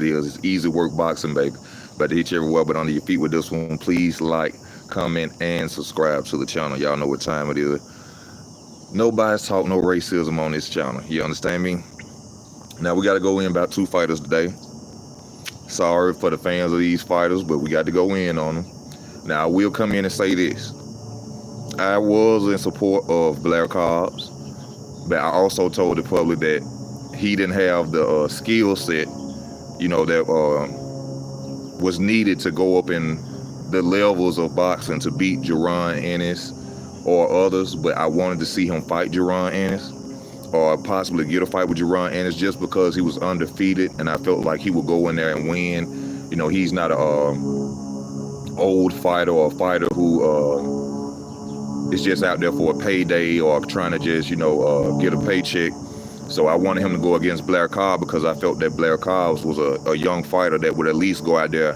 is. It's easy work boxing, baby. About to hit you everywhere but under your feet with this one. Please like, comment, and subscribe to the channel. Y'all know what time it is. No bias talk, no racism on this channel. You understand me? Now we got to go in about 2 fighters today. Sorry for the fans of these fighters, but we got to go in on them. Now I will come in and say this. I was in support of Blair Cobbs, but I also told the public that he didn't have the skill set, that was needed to go up in the levels of boxing to beat Jaron Ennis or others. But I wanted to see him fight Jaron Ennis, or possibly get a fight with Jaron Ennis, just because he was undefeated, and I felt like he would go in there and win. He's not a old fighter or a fighter who is just out there for a payday or trying to just, get a paycheck. So I wanted him to go against Blair Cobbs because I felt that Blair Cobbs was a young fighter that would at least go out there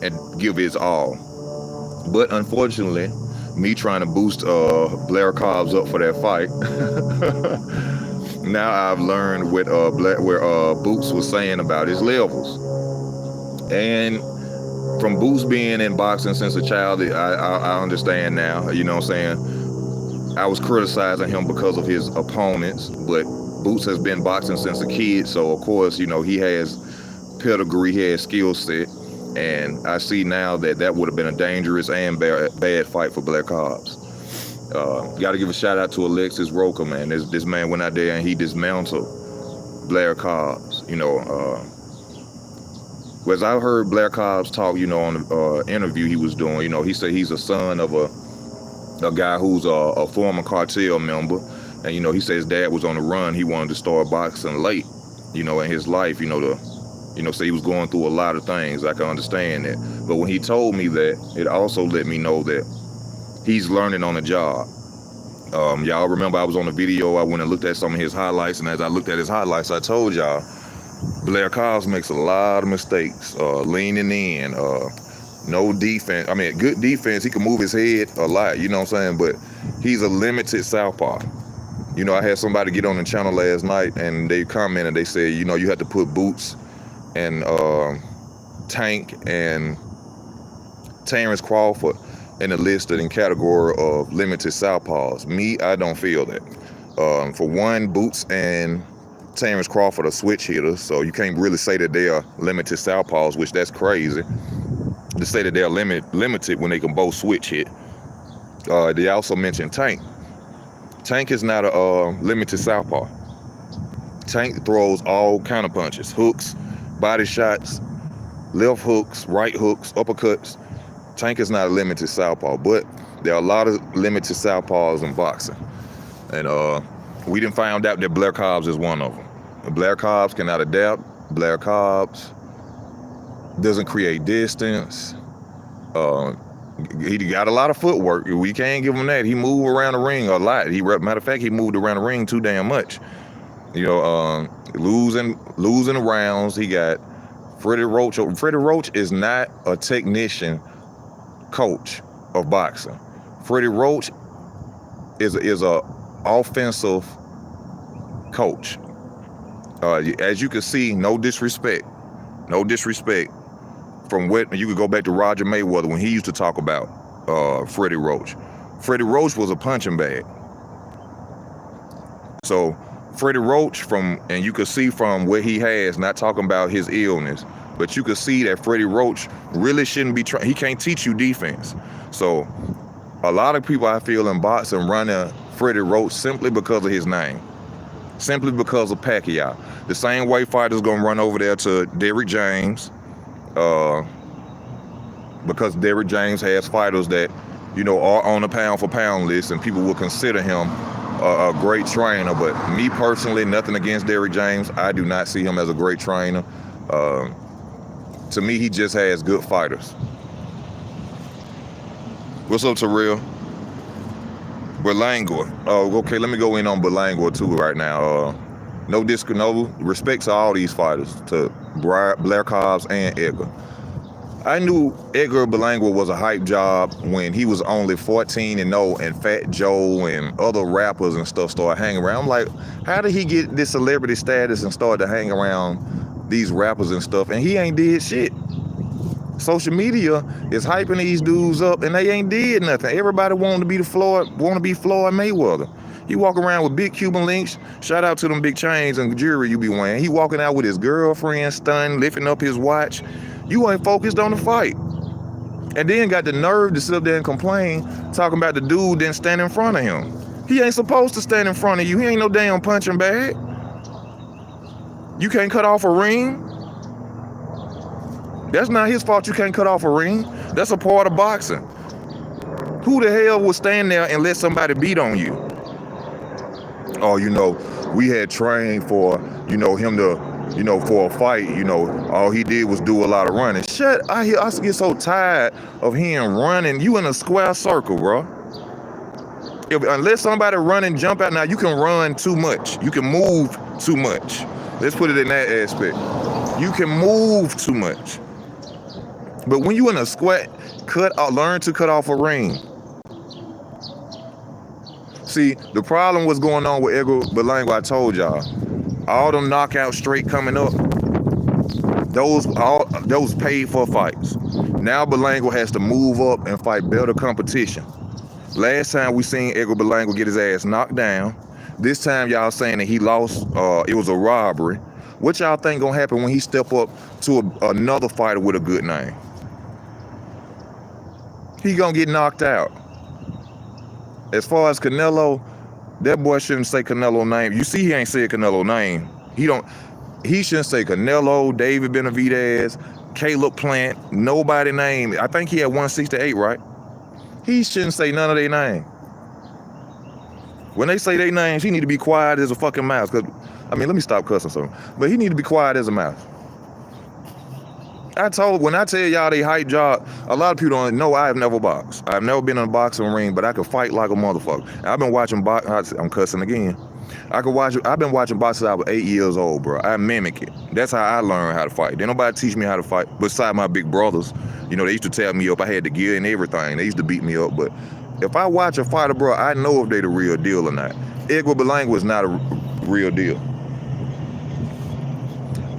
and give his all. But unfortunately, me trying to boost Blair Cobbs up for that fight, now I've learned what Boots was saying about his levels. And from Boots being in boxing since a child, I understand now, you know what I'm saying? I was criticizing him because of his opponents, but Boots has been boxing since a kid, so of course, he has pedigree, he has skill set, and I see now that would have been a dangerous and bad fight for Blair Cobbs. Got to give a shout out to Alexis Roker, man. This man went out there and he dismantled Blair Cobbs. As I heard Blair Cobbs talk, on the interview he was doing, he said he's a son of a guy who's a former cartel member. And, he said his dad was on the run. He wanted to start boxing late, in his life, say he was going through a lot of things. I can understand that. But when he told me that, it also let me know that he's learning on the job. Y'all remember I was on the video. I went and looked at some of his highlights. And as I looked at his highlights, I told y'all, Blair Cobbs makes a lot of mistakes, leaning in, no defense. I mean, good defense. He can move his head a lot, you know what I'm saying? But he's a limited southpaw. I had somebody get on the channel last night and they commented, they said, you have to put Boots and Tank and Terrence Crawford in the listed in category of limited southpaws. Me, I don't feel that. For one, Boots and Terrence Crawford are switch hitters, so you can't really say that they are limited southpaws, which that's crazy to say that they're limited when they can both switch hit. They also mentioned Tank. Tank is not a limited southpaw. Tank throws all kind of punches, hooks, body shots, left hooks, right hooks, uppercuts. Tank is not a limited southpaw, but there are a lot of limited southpaws in boxing. And we didn't find out that Blair Cobbs is one of them. Blair Cobbs cannot adapt. Blair Cobbs doesn't create distance. He got a lot of footwork. We can't give him that. He moved around the ring a lot. Matter of fact, he moved around the ring too damn much. Losing rounds. He got Freddie Roach. Freddie Roach is not a technician coach of boxing. Freddie Roach is a offensive coach. As you can see, no disrespect from what you could go back to Roger Mayweather when he used to talk about Freddie Roach. Freddie Roach was a punching bag. So Freddie Roach, and you could see from what he has, not talking about his illness, but you could see that Freddie Roach really shouldn't be he can't teach you defense. So a lot of people, I feel, in boxing run Freddie Roach simply because of his name, simply because of Pacquiao. The same way fighters gonna run over there to Derrick James, because Derrick James has fighters that, are on the pound for pound list, and people will consider him a great trainer. But me personally, nothing against Derrick James. I do not see him as a great trainer. To me, he just has good fighters. What's up, Terrell? Berlanga. Okay, let me go in on Berlanga too right now. No respect to all these fighters, to Blair Cobbs and Edgar. I knew Edgar Berlanga was a hype job when he was only 14-0 and Fat Joe and other rappers and stuff started hanging around. I'm like, how did he get this celebrity status and start to hang around these rappers and stuff, and he ain't did shit. Social media is hyping these dudes up, and they ain't did nothing. Everybody want to be Floyd Mayweather. He walk around with big Cuban links. Shout out to them big chains and jewelry you be wearing. He walking out with his girlfriend, stunned, lifting up his watch. You ain't focused on the fight. And then got the nerve to sit up there and complain, talking about the dude didn't stand in front of him. He ain't supposed to stand in front of you. He ain't no damn punching bag. You can't cut off a ring. That's not his fault you can't cut off a ring. That's a part of boxing. Who the hell would stand there and let somebody beat on you? Oh, we had trained for, him to, for a fight, all he did was do a lot of running. I get so tired of him running. You in a square circle, bro. Unless somebody run and jump out, now you can run too much. You can move too much. Let's put it in that aspect. You can move too much. But when you in a squat, learn to cut off a ring. See, the problem was going on with Edgar Berlanga, I told y'all. All them knockouts straight coming up, those paid for fights. Now Berlanga has to move up and fight better competition. Last time we seen Edgar Berlanga get his ass knocked down. This time y'all saying that he lost, it was a robbery. What y'all think gonna happen when he step up to another fighter with a good name? He gonna get knocked out. As far as Canelo, that boy shouldn't say Canelo name. You see he ain't said Canelo name. He shouldn't say Canelo, David Benavidez, Caleb Plant, nobody name. I think he had 168, right? He shouldn't say none of their name. When they say their names, he need to be quiet as a fucking mouse. Let me stop cussing something. But he need to be quiet as a mouse. When I tell y'all they hype job, a lot of people don't know I have never boxed. I've never been in a boxing ring, but I can fight like a motherfucker. I've been watching I'm cussing again. I've been watching boxing since I was 8 years old, bro. I mimic it. That's how I learned how to fight. Didn't nobody teach me how to fight besides my big brothers. They used to tell me up. I had the gear and everything. They used to beat me up. But if I watch a fighter, bro, I know if they the real deal or not. Edgar Berlanga is not a real deal.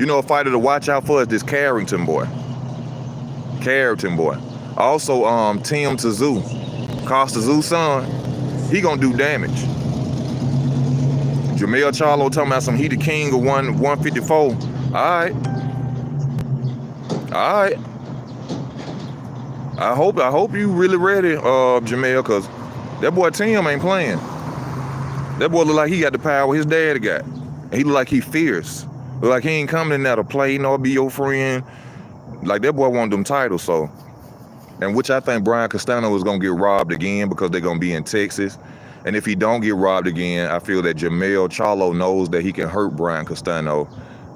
A fighter to watch out for is this Carrington boy. Also, Tim Tszyu, Costa Tszyu son, he gonna do damage. Jermell Charlo talking about he the king of 154. All right. I hope you really ready, Jermell, cause that boy Tim ain't playing. That boy look like he got the power his daddy got. And he look like he fierce. Look like he ain't coming in there to play, be your friend. Like that boy want them titles, so. And which I think Brian Castano is gonna get robbed again because they're gonna be in Texas. And if he don't get robbed again, I feel that Jermell Charlo knows that he can hurt Brian Castano.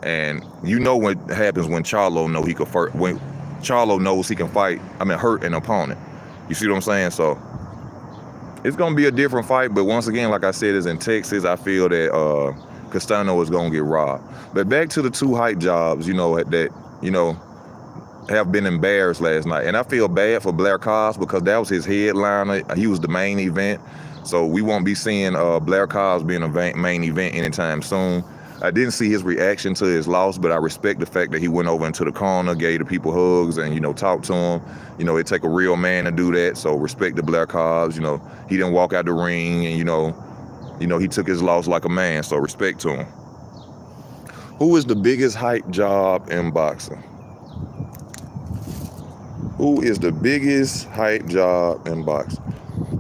And what happens when Charlo know he can when Charlo knows he can hurt an opponent. You see what I'm saying? So it's gonna be a different fight, but once again, like I said, it's in Texas. I feel that Castano is gonna get robbed. But back to the two hype jobs, that have been embarrassed last night. And I feel bad for Blair Cobbs because that was his headliner. He was the main event. So we won't be seeing Blair Cobbs being a main event anytime soon. I didn't see his reaction to his loss, but I respect the fact that he went over into the corner, gave the people hugs, and, talked to them. It take a real man to do that. So respect to Blair Cobbs. He didn't walk out the ring, and, he took his loss like a man. So respect to him. Who is the biggest hype job in boxing? Who is the biggest hype job in boxing?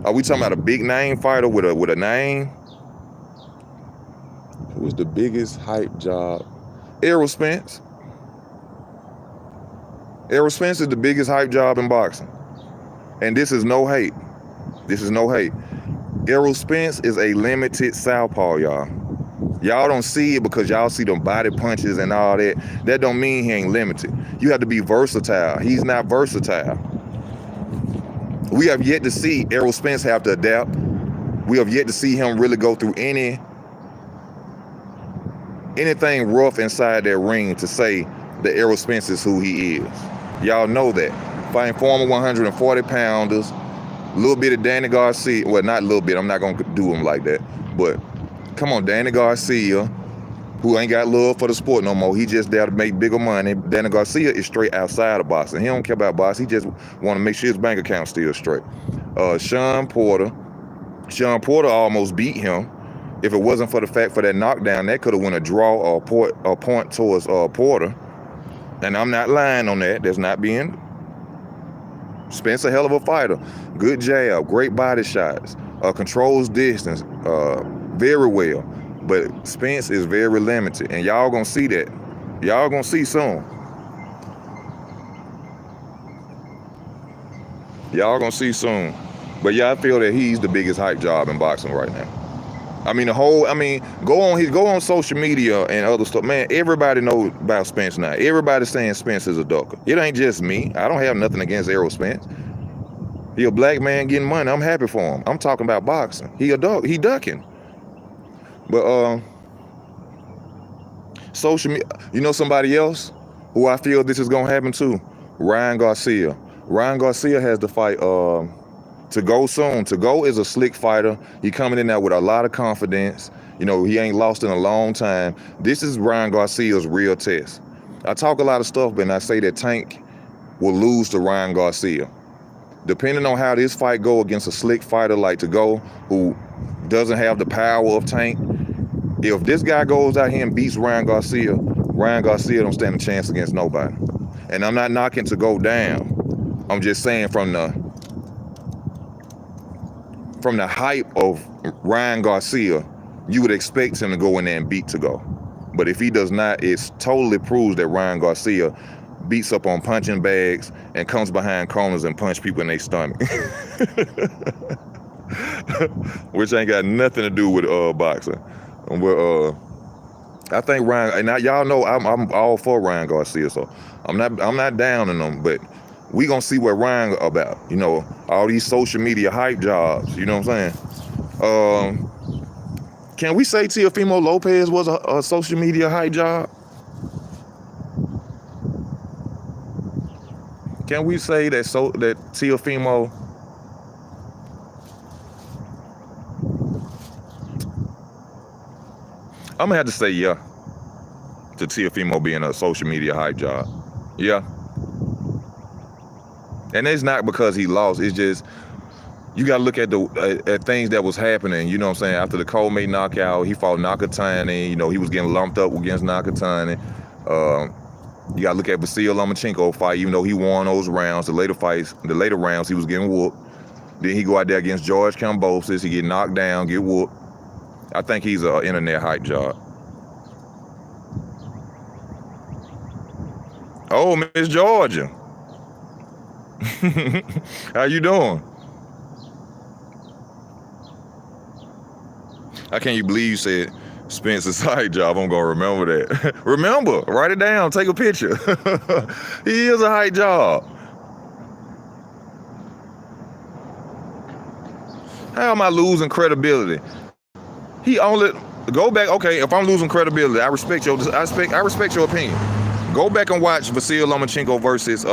Are we talking about a big name fighter with a name? Who is the biggest hype job? Errol Spence. Errol Spence is the biggest hype job in boxing. And this is no hate. Errol Spence is a limited southpaw, y'all. Y'all don't see it because y'all see them body punches and all that. That don't mean he ain't limited. You have to be versatile. He's not versatile. We have yet to see Errol Spence have to adapt. We have yet to see him really go through anything rough inside that ring to say that Errol Spence is who he is. Y'all know that. Fighting former 140 pounders, a little bit of Danny Garcia. Well, not a little bit. I'm not going to do him like that. But come on, Danny Garcia, who ain't got love for the sport no more. He just there to make bigger money. Danny Garcia is straight outside of boxing. He don't care about boxing. He just want to make sure his bank account's still straight. Sean Porter almost beat him. If it wasn't for the fact for that knockdown, that could have went a draw or a point towards Porter. And I'm not lying on that. That's not being. Spence a hell of a fighter. Good jab, great body shots, controls distance very well. But Spence is very limited, and y'all gonna see that. Y'all gonna see soon. Y'all gonna see soon. But yeah, I feel that he's the biggest hype job in boxing right now. I mean, go on social media and other stuff. Man, everybody knows about Spence now. Everybody's saying Spence is a ducker. It ain't just me. I don't have nothing against Errol Spence. He a black man getting money. I'm happy for him. I'm talking about boxing. He a duck. He ducking. But social media, you know somebody else who I feel this is gonna happen to? Ryan Garcia. Ryan Garcia has to fight to go soon. To go is a slick fighter. He coming in there with a lot of confidence. You know, he ain't lost in a long time. This is Ryan Garcia's real test. I talk a lot of stuff, but I say that Tank will lose to Ryan Garcia. Depending on how this fight go against a slick fighter like To Go, who doesn't have the power of Tank, if this guy goes out here and beats Ryan Garcia don't stand a chance against nobody. And I'm not knocking To Go down. I'm just saying from the hype of Ryan Garcia, you would expect him to go in there and beat To Go. But if he does not, it totally proves that Ryan Garcia beats up on punching bags and comes behind corners and punch people in their stomach. Which ain't got nothing to do with boxing. But I think Ryan, and now y'all know I'm all for Ryan Garcia, so I'm not down on him, but we gonna see what Ryan about. You know, all these social media hype jobs, you know what I'm saying? Can we say Teofimo Lopez was a social media hype job? Can we say that that Teofimo I'm gonna have to say yeah to Teofimo being a social media hype job. Yeah. And it's not because he lost. It's just you gotta look at at things that was happening. You know what I'm saying? After the Coleman knockout, he fought Nakatani. You know, he was getting lumped up against Nakatani. You gotta look at Vasil Lomachenko fight. Even though he won those rounds, the later rounds he was getting whooped. Then he go out there against George Kambosos. He get knocked down, get whooped. I think he's an internet hype job. Oh, Miss Georgia. How you doing? I can't believe you said Spence's side job. I'm gonna remember that. Remember, write it down, take a picture. He is a hype job. How am I losing credibility? He only go back. Okay, if I'm losing credibility, I respect your opinion. Go back and watch Vasil Lomachenko versus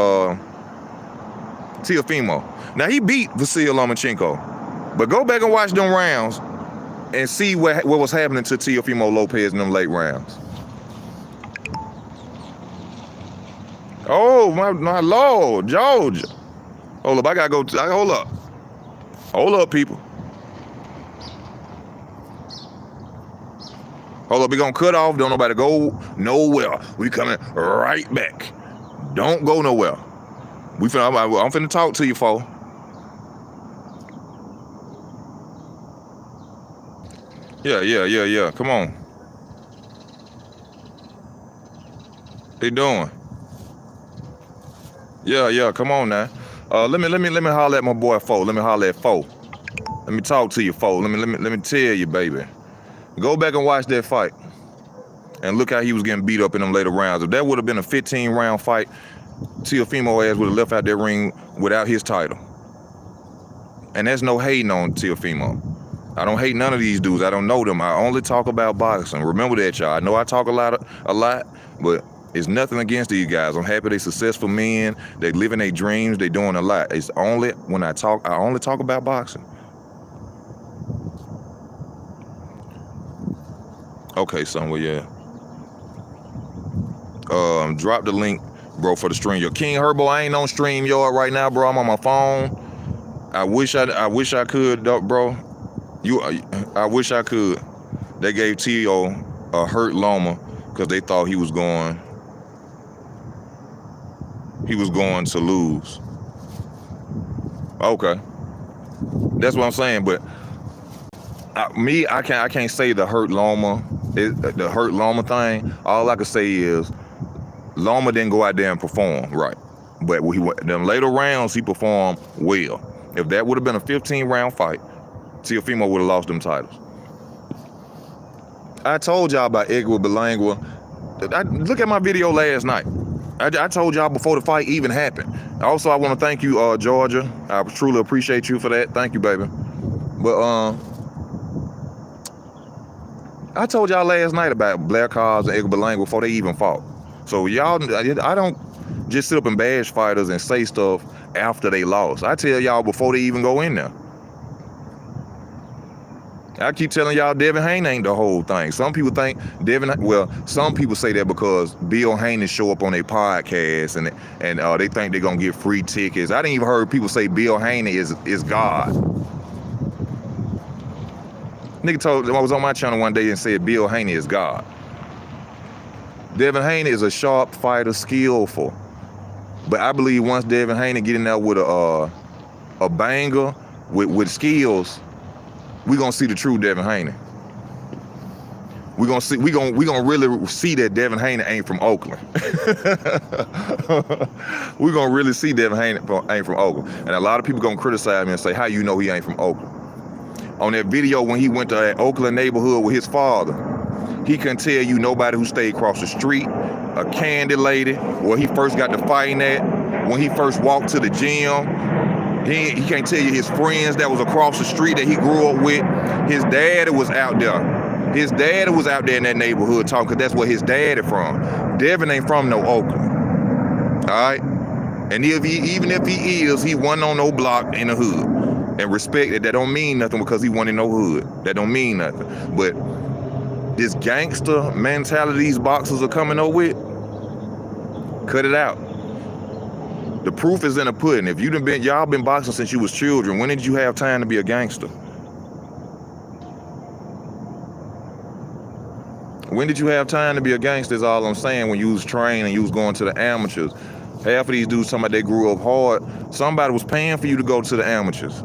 Teofimo. Now he beat Vasil Lomachenko, but go back and watch them rounds and see what was happening to Teofimo Lopez in them late rounds. Oh my Lord, Georgia. Hold up, I gotta go. Hold up, people. Hold up, we gonna cut off. Don't nobody go nowhere. We coming right back. Don't go nowhere. I'm finna talk to you, fo. Yeah. Come on. They doing? Yeah. Come on now. Let me holler at my boy Fo. Let me holler at Fo. Let me talk to you, Fo. Let me tell you, baby. Go back and watch that fight. And look how he was getting beat up in them later rounds. If that would have been a 15-round fight, Teofimo ass would have left out that ring without his title. And there's no hating on Teofimo. I don't hate none of these dudes. I don't know them. I only talk about boxing. Remember that, y'all. I know I talk a lot, but it's nothing against these guys. I'm happy they're successful men. They living their dreams. They doing a lot. It's only when I only talk about boxing. Okay, son, well, yeah. Drop the link, bro, for the StreamYard. King Herbo, I ain't on StreamYard right now, bro. I'm on my phone. I wish I could, bro. I wish I could. They gave Tio a hurt Loma because they thought he was going to lose. Okay, that's what I'm saying. But I can't say the hurt Loma, the hurt Loma thing. All I can say is Loma didn't go out there and perform right, but them later rounds he performed well. If that would have been a 15-round fight, Teofimo would have lost them titles. I told y'all about Edgar Berlanga. Look at my video last night. I told y'all before the fight even happened. Also, I want to thank you, Georgia. I truly appreciate you for that. Thank you, baby. But I told y'all last night about Blair Cobbs and Edgar Berlanga before they even fought. So y'all, I don't just sit up and bash fighters and say stuff after they lost. I tell y'all before they even go in there. I keep telling y'all Devin Haney ain't the whole thing. Some people think some people say that because Bill Haney show up on their podcast and they think they're gonna get free tickets. I didn't even heard people say Bill Haney is God. Nigga I was on my channel one day and said Bill Haney is God. Devin Haney is a sharp fighter, skillful. But I believe once Devin Haney get in there with a banger with skills, we gonna see the true Devin Haney. We gonna really see that Devin Haney ain't from Oakland. We gonna really see Devin Haney ain't from Oakland. And a lot of people gonna criticize me and say, how you know he ain't from Oakland? On that video when he went to that Oakland neighborhood with his father, he couldn't tell you nobody who stayed across the street, a candy lady, where he first got to fighting at, when he first walked to the gym. He can't tell you his friends that was across the street that he grew up with. His daddy was out there. His daddy was out there in that neighborhood talking, because that's where his daddy from. Devin ain't from no Oakland. All right? And even if he is, he wasn't on no block in the hood. And respect it, that don't mean nothing because he wasn't in no hood. That don't mean nothing. But this gangster mentality these boxers are coming up with, cut it out. The proof is in the pudding. If y'all been boxing since you was children, when did you have time to be a gangster? When did you have time to be a gangster is all I'm saying. When you was training and you was going to the amateurs. Half of these dudes, somebody they grew up hard. Somebody was paying for you to go to the amateurs.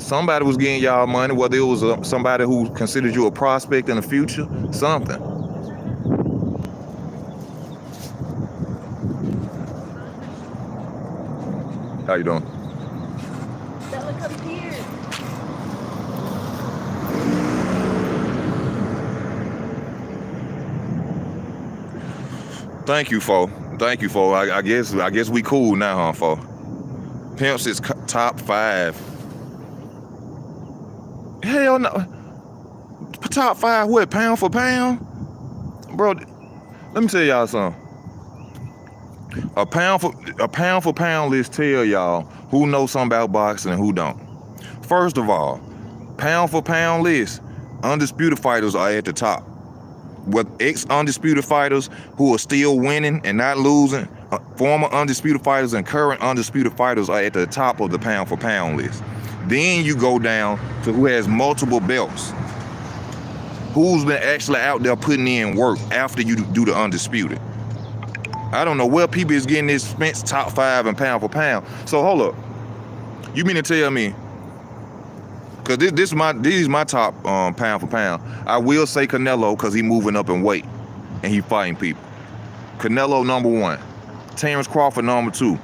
Somebody was getting y'all money, whether it was somebody who considered you a prospect in the future, something. How you doing? Bella, come here. Thank you, fo. I guess we cool now, huh, fo? Pimps is top 5. Hell no. Top 5 what? Pound for pound? Bro, let me tell y'all something. A pound for pound list tell y'all who knows something about boxing and who don't. First of all, pound for pound list, undisputed fighters are at the top. With ex-undisputed fighters who are still winning and not losing, former undisputed fighters and current undisputed fighters are at the top of the pound for pound list. Then you go down to who has multiple belts. Who's been actually out there putting in work after you do the undisputed. I don't know where people is getting this Spence top 5 and pound for pound. So hold up. You mean to tell me, because these is my top pound for pound. I will say Canelo because he moving up in weight and he fighting people. Canelo number 1. Terrence Crawford number 2.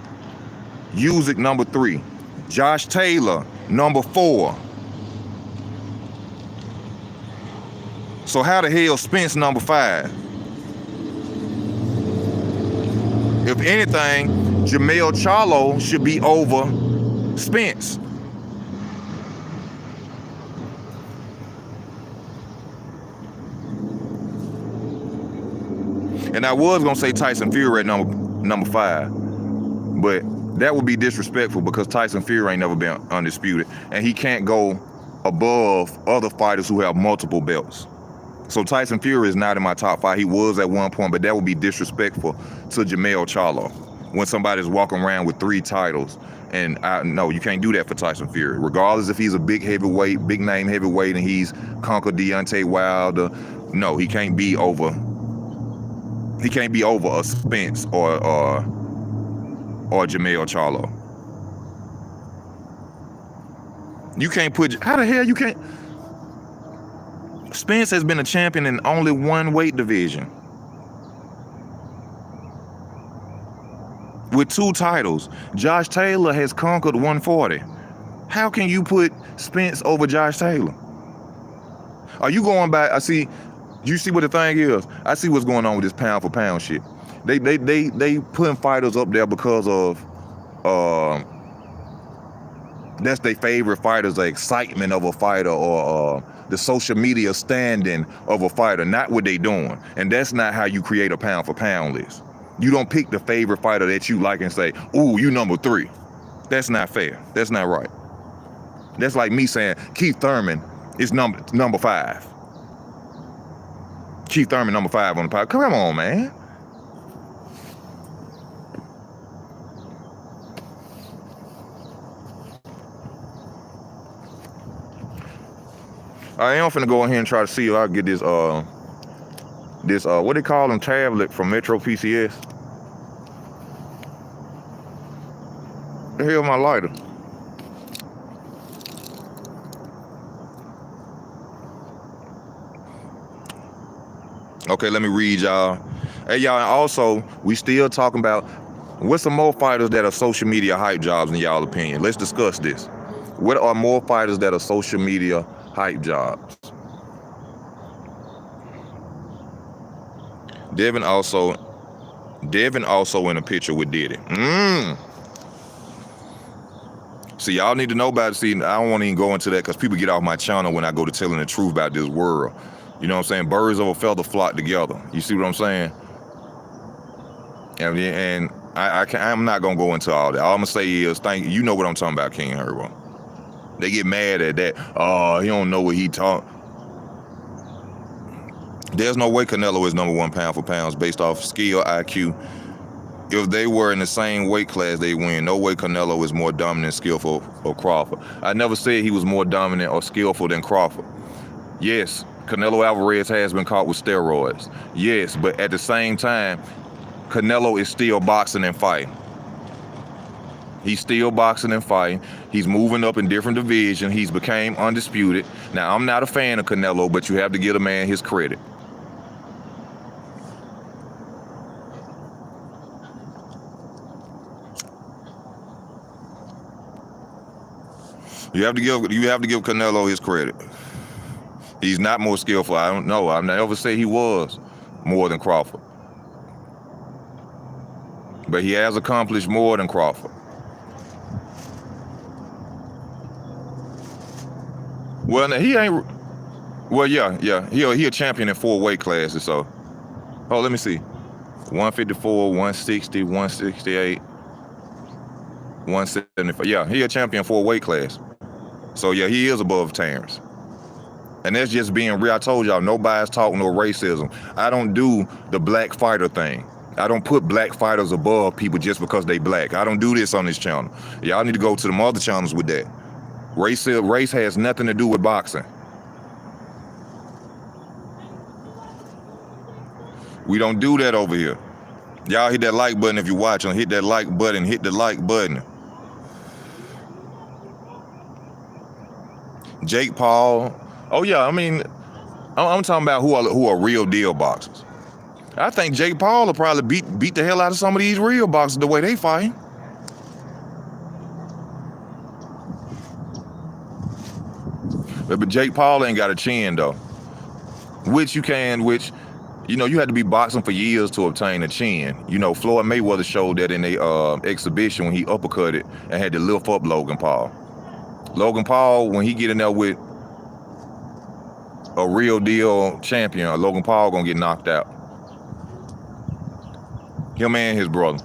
Usyk number 3. Josh Taylor number 4. So how the hell Spence number 5? If anything, Jamel Charlo should be over Spence. And I was gonna say Tyson Fury at number 5, but that would be disrespectful because Tyson Fury ain't never been undisputed, and he can't go above other fighters who have multiple belts. So Tyson Fury is not in my top 5. He was at one point, but that would be disrespectful to Jermell Charlo when somebody's walking around with 3 titles. And no, you can't do that for Tyson Fury. Regardless if he's a big heavyweight, big name heavyweight, and he's conquered Deontay Wilder, no, he can't be over. He can't be over a Spence or Jermell Charlo. You can't put. How the hell you can't? Spence has been a champion in only one weight division with 2 titles. Josh Taylor has conquered 140. How can you put Spence over Josh Taylor? Are you going back? I see. You see what the thing is? I see what's going on with this pound for pound shit. They putting fighters up there because of that's their favorite fighters, the excitement of a fighter, or the social media standing of a fighter, not what they doing. And that's not how you create a pound for pound list. You don't pick the favorite fighter that you like and say, ooh, you number 3. That's not fair. That's not right. That's like me saying Keith Thurman is number 5. Keith Thurman number 5 on the pod. Come on, man. I am finna go ahead and try to see if I can get this what they call them, tablet from Metro PCS. The hell my lighter? Okay, let me read y'all. Hey y'all, and also we still talking about what's some more fighters that are social media hype jobs in y'all opinion. Let's discuss this. What are more fighters that are social media hype jobs? Devin also in a picture with Diddy. See, y'all need to know about it. See, I don't want to even go into that because people get off my channel when I go to telling the truth about this world. You know what I'm saying? Birds of a feather flock together. You see what I'm saying? And I'm not gonna go into all that. All I'm gonna say is, thank you. You know what I'm talking about, King Herbo. They get mad at that. Oh, he don't know what he talk. There's no way Canelo is number 1 pound for pounds based off skill, IQ. If they were in the same weight class, they win. No way Canelo is more dominant, skillful, or Crawford. I never said he was more dominant or skillful than Crawford. Yes, Canelo Alvarez has been caught with steroids. Yes, but at the same time, Canelo is still boxing and fighting. He's still boxing and fighting. He's moving up in different divisions. He's became undisputed. Now, I'm not a fan of Canelo, but you have to give a man his credit. You have to give Canelo his credit. He's not more skillful. I don't know. I've never said he was more than Crawford. But he has accomplished more than Crawford. Well, he ain't. Well, yeah. He a champion in 4 weight classes. So, let me see. 154, 160, 168, 175. Yeah, he a champion in 4 weight classes. So yeah, he is above Terrence. And that's just being real. I told y'all, no bias talk, no racism. I don't do the black fighter thing. I don't put black fighters above people just because they black. I don't do this on this channel. Y'all need to go to the other channels with that. Race has nothing to do with boxing. We don't do that over here. Y'all hit that like button if you're watching. Hit that like button. Hit the like button. Jake Paul. Oh yeah, I mean, I'm talking about who are real deal boxers. I think Jake Paul will probably beat the hell out of some of these real boxers the way they fight. But Jake Paul ain't got a chin though. Which you had to be boxing for years to obtain a chin. You know, Floyd Mayweather showed that in a exhibition when he uppercutted and had to lift up Logan Paul. Logan Paul, when he get in there with a real deal champion, Logan Paul gonna get knocked out. Him and his brother.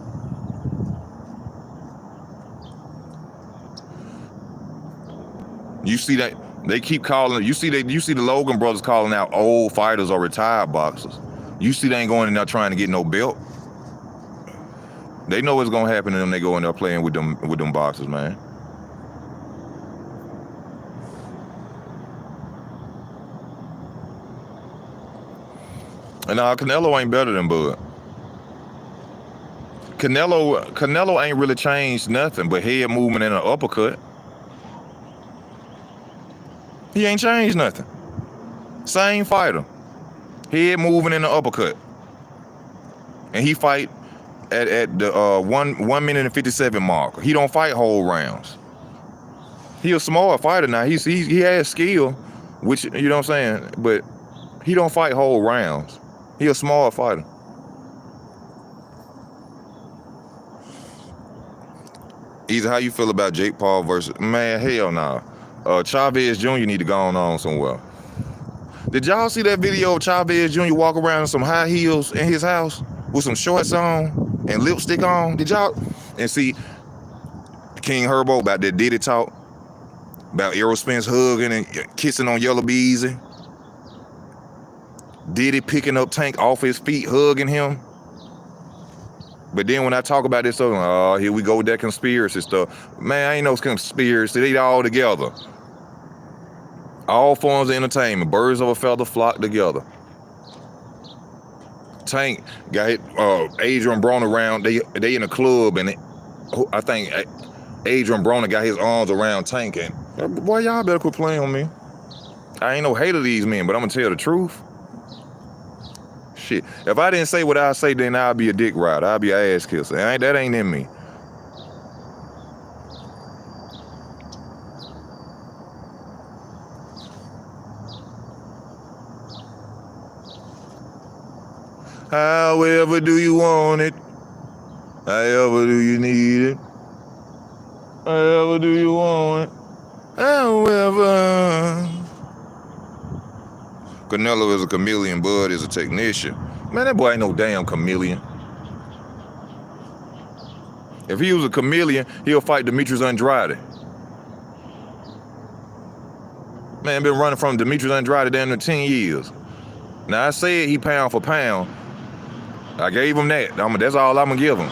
You see that? They keep calling. You see the Logan brothers calling out old fighters or retired boxers. You see they ain't going in there trying to get no belt. They know what's gonna happen to them. They go in there playing with them boxers, man. And Canelo ain't better than Bud. Canelo ain't really changed nothing but head movement and an uppercut. He ain't changed nothing. Same fighter. Head moving in the uppercut. And he fight at the 1 minute and 57 mark. He don't fight whole rounds. He a smart fighter now. He has skill, which, you know what I'm saying, but he don't fight whole rounds. He a smart fighter. Either how you feel about Jake Paul versus, man, hell nah. Chavez Jr. need to go on somewhere. Did y'all see that video of Chavez Jr. walk around in some high heels in his house with some shorts on and lipstick on? Did y'all? And see King Herbo about that Diddy talk about Errol Spence hugging and kissing on Yellow Beezy. Diddy picking up Tank off his feet, hugging him. But then when I talk about this stuff, oh, here we go with that conspiracy stuff. Man, ain't no conspiracy. They all together. All forms of entertainment. Birds of a feather flock together. Tank got Adrian Broner around. They in a club, and I think Adrian Broner got his arms around Tank. And boy, y'all better quit playing on me. I ain't no hater of these men, but I'm gonna tell the truth. Shit, if I didn't say what I say, then I'd be a dick rider. I'd be an ass kisser. That ain't in me. However do you want it? However do you need it? However do you want it? However. Canelo is a chameleon, Bud is a technician. Man, that boy ain't no damn chameleon. If he was a chameleon, he'll fight Demetrius Andrade. Man, been running from Demetrius Andrade damn near 10 years. Now, I said he pound for pound. I gave him that. That's all I'm going to give him.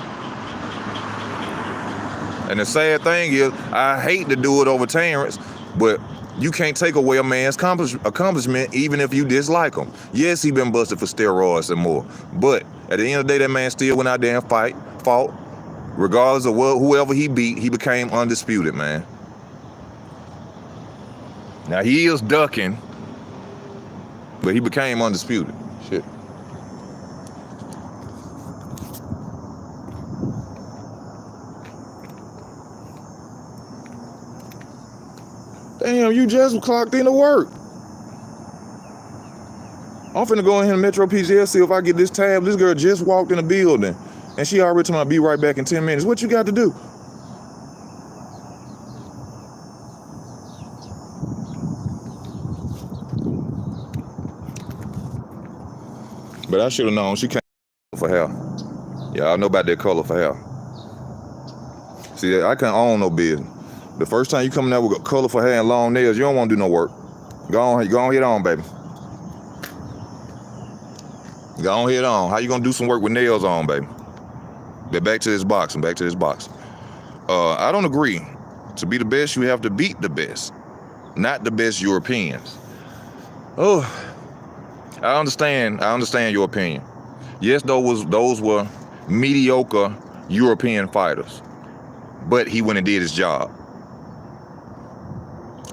And the sad thing is, I hate to do it over Terrence, but you can't take away a man's accomplishment even if you dislike him. Yes, he been busted for steroids and more. But at the end of the day, that man still went out there and fought. Regardless of whoever he beat, he became undisputed, man. Now, he is ducking, but he became undisputed. Shit. Damn, you just clocked into work. I'm finna go in here to Metro PCS, see if I get this tab. This girl just walked in the building, and she already told me I'll be right back in 10 minutes. What you got to do? But I should have known she came for hair. Yeah, I know about that color for hair. See, I can't own no business. The first time you coming out with colorful hair and long nails, you don't want to do no work. Go on, hit on, baby. Go on, hit on. How you gonna do some work with nails on, baby? But back to this boxing. I don't agree. To be the best, you have to beat the best, not the best Europeans. Oh, I understand your opinion. Yes, those were mediocre European fighters, but he went and did his job.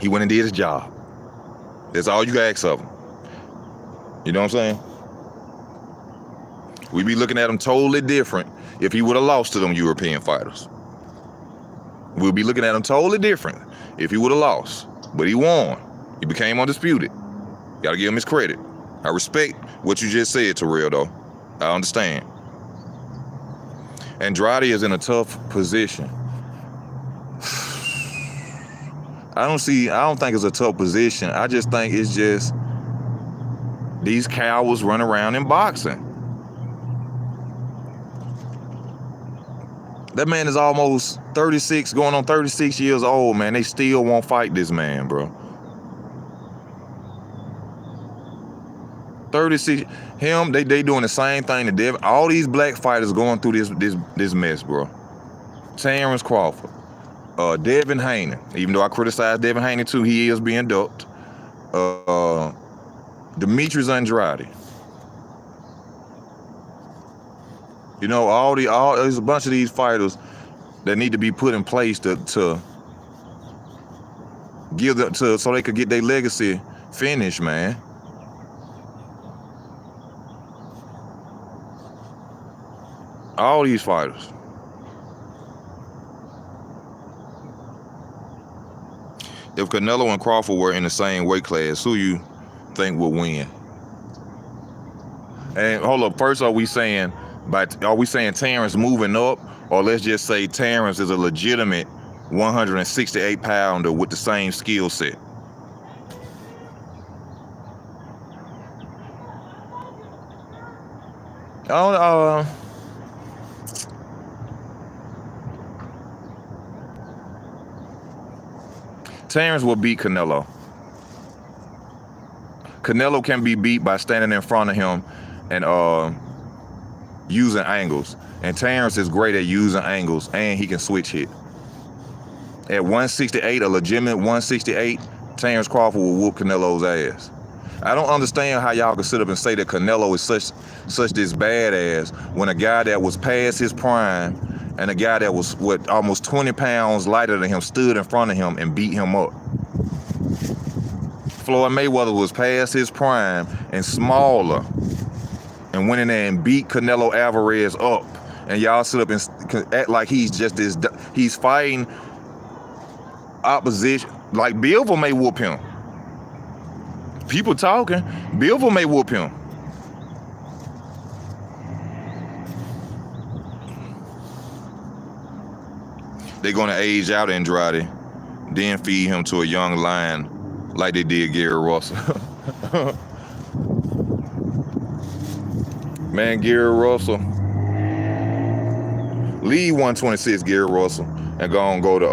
He went and did his job. That's all you can ask of him. You know what I'm saying? We be looking at him totally different if he would have lost to them European fighters. We'll be looking at him totally different if he would have lost. But he won. He became undisputed. Gotta give him his credit. I respect what you just said, Terrell, though. I understand. Andrade is in a tough position. I don't think it's a tough position. I just think it's just these cowards run around in boxing. That man is almost 36, going on 36 years old, man. They still won't fight this man, bro. 36. Him, they doing the same thing to Devin. All these black fighters going through this mess, bro. Terrence Crawford, Devin Haney. Even though I criticize Devin Haney too, he is being ducked. Demetrius Andrade. You know, there's a bunch of these fighters that need to be put in place to give them so they could get their legacy finished, man. All these fighters. If Canelo and Crawford were in the same weight class, who you think would win? And hold up, first are we saying Terrence moving up, or let's just say Terrence is a legitimate 168 pounder with the same skill set? Terrence will beat Canelo. Canelo can be beat by standing in front of him and using angles. And Terrence is great at using angles, and he can switch hit. At 168, a legitimate 168, Terrence Crawford will whoop Canelo's ass. I don't understand how y'all can sit up and say that Canelo is such this badass when a guy that was past his prime and a guy that was almost 20 pounds lighter than him stood in front of him and beat him up. Floyd Mayweather was past his prime and smaller and went in there and beat Canelo Alvarez up. And y'all sit up and act like he's just this, he's fighting opposition. Like Bivol may whoop him. People talking, Bivol may whoop him. They're gonna age out Andrade, then feed him to a young lion like they did Gary Russell. Man, Gary Russell. Leave 126 Gary Russell and go to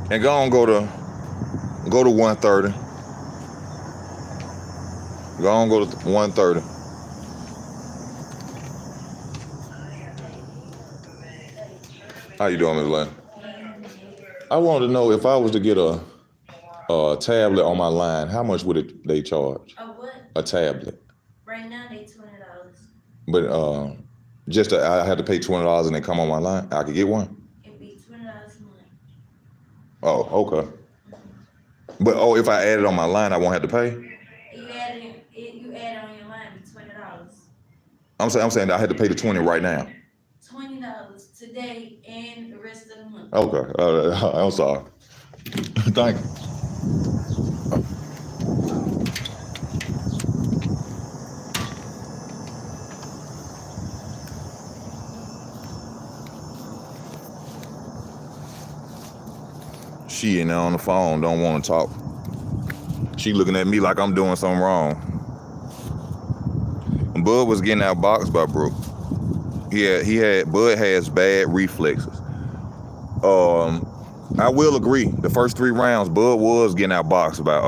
130. Go to 130. How you doing, Ms. Lane? I wanted to know if I was to get a tablet on my line, how much would they charge? A what? A tablet. Right now they $20. But I had to pay $20 and they come on my line. I could get one. It'd be $20 a month. Oh, okay. But if I add it on my line, I won't have to pay. You add it on your line, it'd be $20. I'm saying that I had to pay the $20 right now. $20 today and the rest of the month. Okay. I'm sorry. Thank you. She ain't on the phone, don't want to talk. She looking at me like I'm doing something wrong. Bud was getting outboxed by Brooke. Bud has bad reflexes. I will agree. The first 3 rounds, Bud was getting outboxed by.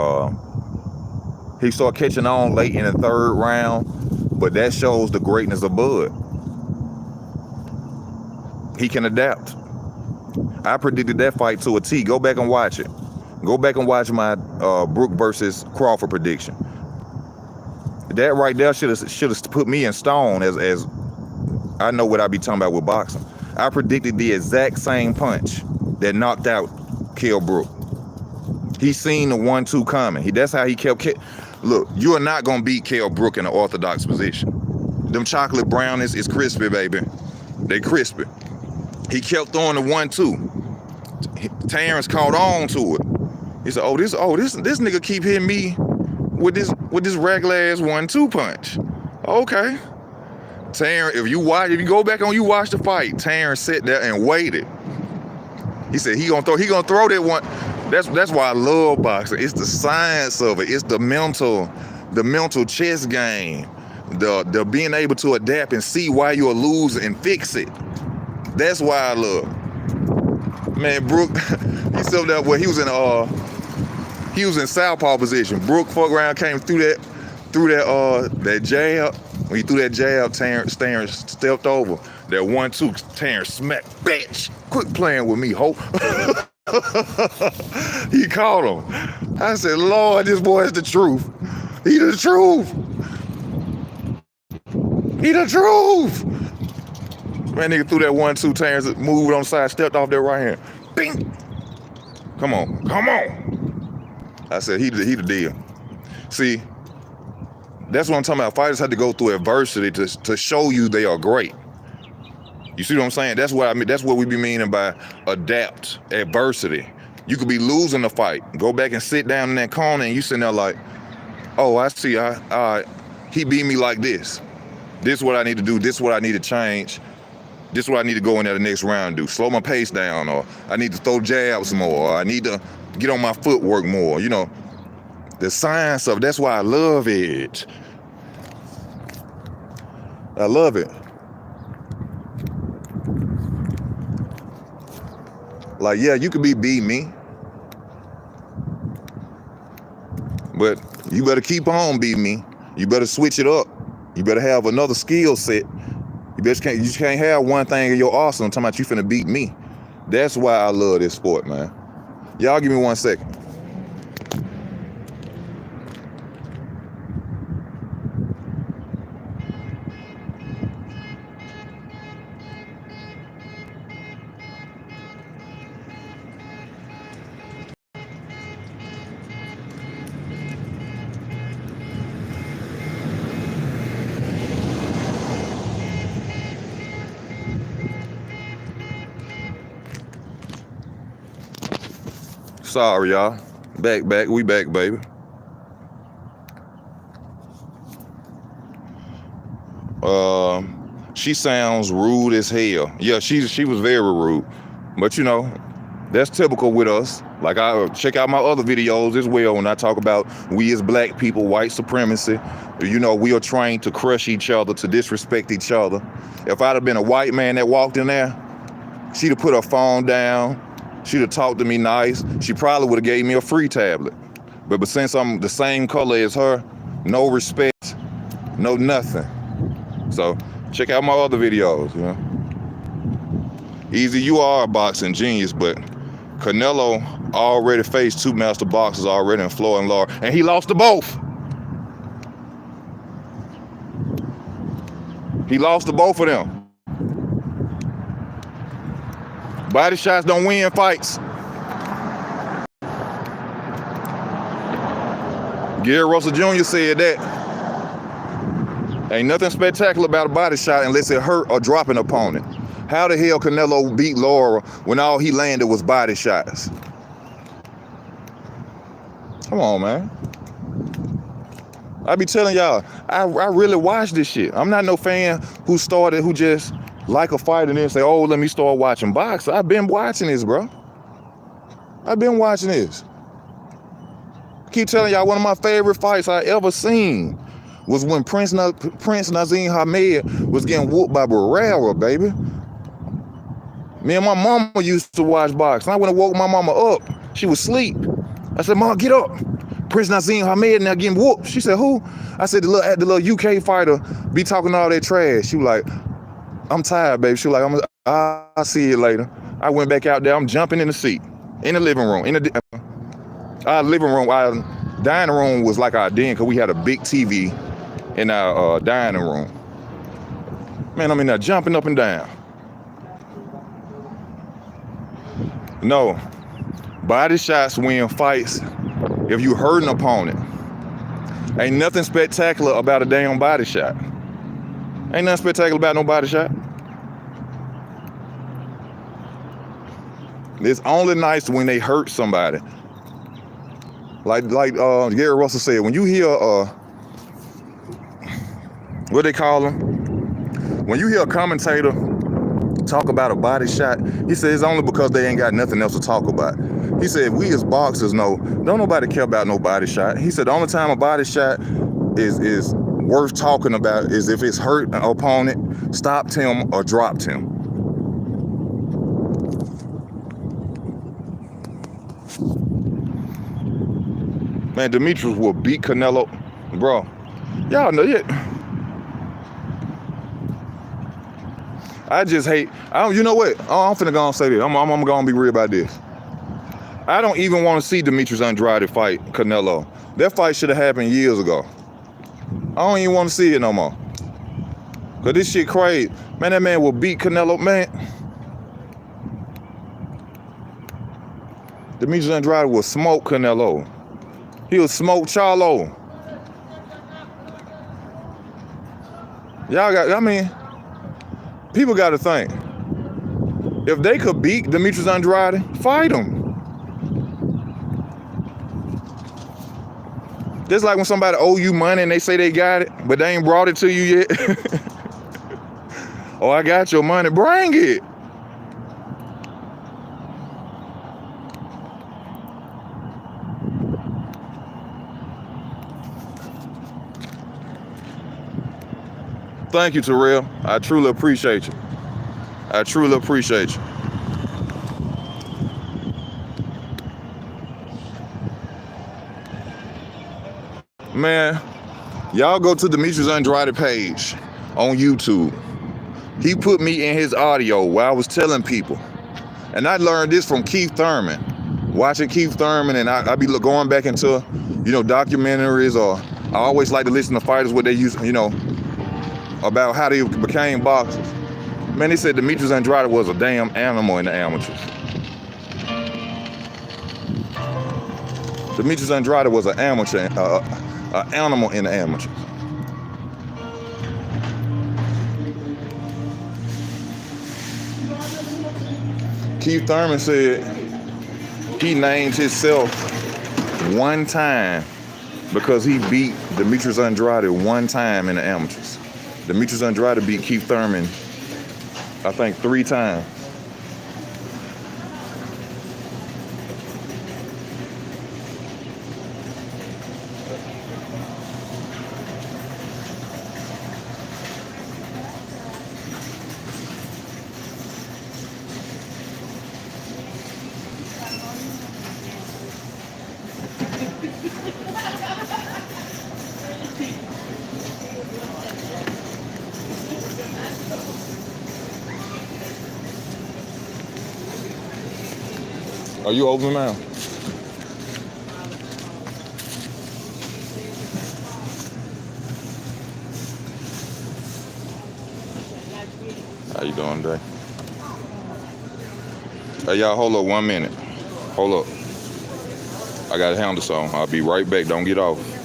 He started catching on late in the 3rd round, but that shows the greatness of Bud. He can adapt. I predicted that fight to a T. Go back and watch it. Go back and watch my Brooke versus Crawford prediction. That right there should have put me in stone as I know what I be talking about with boxing. I predicted the exact same punch that knocked out Kell Brook. He seen the 1-2 coming. That's how he kept. Look, you are not gonna beat Kell Brook in an orthodox position. Them chocolate brownies is crispy, baby. They crispy. He kept throwing the 1-2. Terrence caught on to it. He said, this nigga keep hitting me with this regular ass 1-2 punch. Okay. Terrence, if you go back on, you watch the fight, Terrence sat there and waited. He said he gonna throw that one. That's why I love boxing. It's the science of it. It's the mental chess game. The being able to adapt and see why you're losing and fix it. That's why I love. Man, Brooke, he still there where he was in He was in southpaw position. Brook fuck around, came through that jab. When he threw that jab, Terrence stepped over. That 1-2, Terrence smack, bitch. Quit playing with me, ho. He caught him. I said, Lord, this boy is the truth. He the truth. He the truth. Man, nigga threw that 1-2, Terrence moved on the side, stepped off that right hand. Bing. Come on. I said, he the deal. See, that's what I'm talking about. Fighters have to go through adversity to show you they are great. You see what I'm saying? That's what I mean. That's what we be meaning by adapt, adversity. You could be losing the fight. Go back and sit down in that corner and you sitting there like, oh, I see. He beat me like this. This is what I need to do. This is what I need to change. This is what I need to go in there the next round and do. Slow my pace down, or I need to throw jabs more, or I need to get on my footwork more. You know, the science of that's why I love it. I love it. Like, yeah, you could beat me, but you better keep on beating me. You better switch it up. You better have another skill set. You just can't have one thing in your arsenal talking about you finna beat me. That's why I love this sport, man. Y'all give me 1 second. Sorry, y'all. We back, baby. She sounds rude as hell. Yeah, she was very rude. But you know, that's typical with us. Like, I check out my other videos as well when I talk about we as black people, white supremacy. You know, we are trained to crush each other, to disrespect each other. If I'd have been a white man that walked in there, she'd have put her phone down. She'd have talked to me nice. She probably would have gave me a free tablet. But since I'm the same color as her, no respect, no nothing. So check out my other videos, you know. Easy, you are a boxing genius, but Canelo already faced 2 master boxers already in Floyd and Law, and he lost to both. He lost to both of them. Body shots don't win fights. Gary Russell Jr. said that. Ain't nothing spectacular about a body shot unless it hurt or drop an opponent. How the hell Canelo beat Laura when all he landed was body shots? Come on, man. I be telling y'all, I really watch this shit. I'm not no fan who just like a fight and then say, oh, let me start watching boxing. I've been watching this, bro. I've been watching this. I keep telling y'all, one of my favorite fights I ever seen was when Prince Nazim Hamed was getting whooped by Barrera, baby. Me and my mama used to watch boxing. I went and woke my mama up. She was asleep. I said, Mom, get up. Prince Nazim Hamed now getting whooped. She said, who? I said, the little UK fighter be talking all that trash. She was like, I'm tired, baby. She was like, I'll see you later. I went back out there. I'm jumping in the seat. In the living room. Our living room, our dining room was like our den because we had a big TV in our dining room. Man, I'm in there jumping up and down. No, body shots win fights if you hurt an opponent. Ain't nothing spectacular about a damn body shot. Ain't nothing spectacular about no body shot. It's only nice when they hurt somebody. Like Gary Russell said, when you hear what they call them? When you hear a commentator talk about a body shot, he said it's only because they ain't got nothing else to talk about. He said we as boxers know, don't nobody care about no body shot. He said the only time a body shot is worth talking about is if it's hurt an opponent, stopped him, or dropped him. Man, Demetrius will beat Canelo. Bro, y'all know it. I just hate, you know what? I'm finna go and say this. I'm gonna be real about this. I don't even want to see Demetrius Andrade fight Canelo. That fight should have happened years ago. I don't even want to see it no more. Cause this shit crazy. Man, that man will beat Canelo, man. Demetrius Andrade will smoke Canelo. He'll smoke Charlo. Y'all got, I mean, people got to think. If they could beat Demetrius Andrade, fight him. Just like when somebody owe you money and they say they got it, but they ain't brought it to you yet. Oh, I got your money, bring it. Thank you, Terrell. I truly appreciate you. I truly appreciate you. Man, y'all go to Demetrius Andrade page on YouTube. He put me in his audio while I was telling people. And I learned this from Keith Thurman. Watching Keith Thurman, and I be going back into, documentaries, or I always like to listen to fighters what they use, about how they became boxers. Man, they said Demetrius Andrade was a damn animal in the amateurs. Demetrius Andrade was an amateur, an animal in the amateurs. Keith Thurman said he named himself one time because he beat Demetrius Andrade one time in the amateurs. Demetrius Andrade beat Keith Thurman, I think, 3 times. Are you open now? How you doing today? Hey, y'all, hold up 1 minute. Hold up. I got to handle something. I'll be right back. Don't get off.